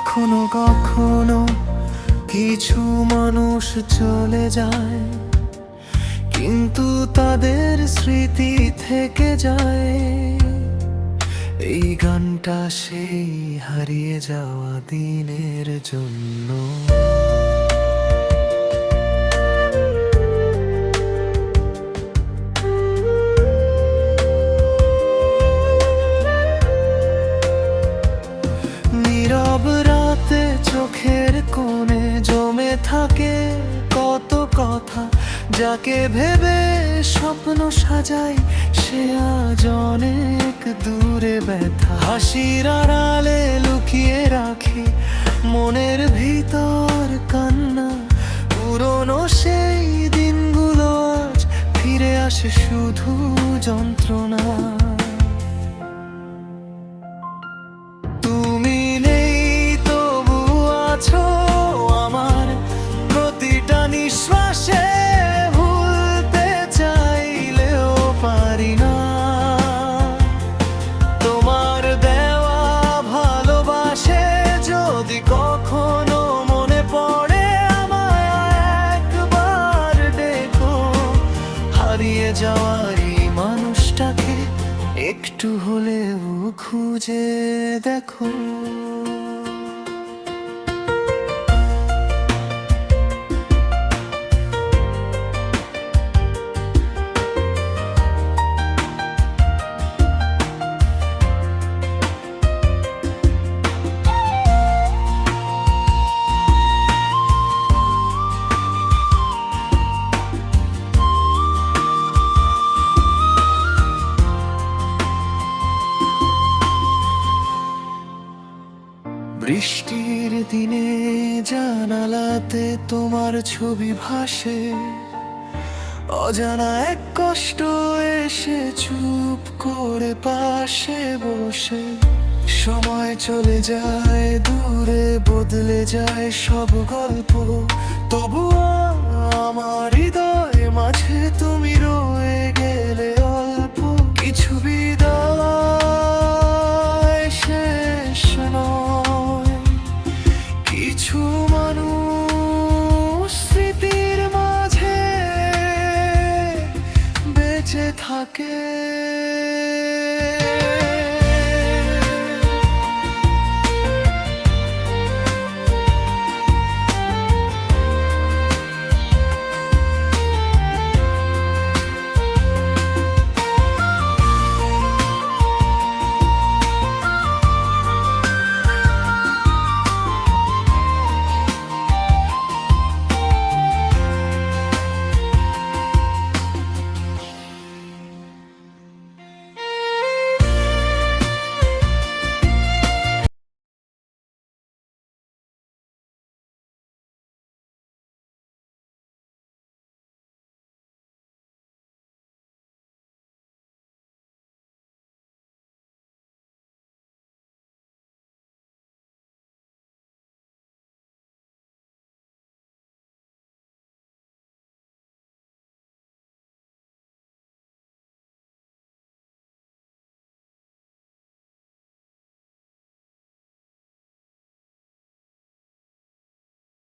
কখনো কখনো কিছু মানুষ চলে যায়, কিন্তু তাদের স্মৃতি থেকে যায়। এই গানটা সেই হারিয়ে যাওয়া দিনের জন্য। নীরব রাতে চোখের কোণে জমে থাকে কত কথা, যাকে ভেবে স্বপ্ন সাজাই সে আজ অনেক দূরে ব্যথা। হাসির আড়ালে লুকিয়ে রাখি মনের ভিতর কান্না, পুরনো সেই দিনগুলো আজ ফিরে আসে শুধু যন্ত্রণা। তুমি নেই তবু আছো আমার প্রতিটা নিঃশ্বাসে, ভুলতে চাইলেও পারি না। তোমার দেওয়া ভালোবাসে যদি কখনো মনে পড়ে আমায়, একবার দেখো হারিয়ে যাওয়ার এই মানুষটাকে একটু হলেও খুঁজে দেখো। বৃষ্টির দিনে জানালাতে তোমার ছবি ভাসে, অজানা এক কষ্ট এসে চুপ করে পাশে বসে। সময় চলে যায় দূরে, বদলে যায় সব গল্প, তবুও আমার হৃদয় মাঝে তুমি রয়ে গেলে অল্প কিছু। বিদায় শেষ নয়, কিছু মানুষ স্মৃতির মাঝে বেঁচে থাকে।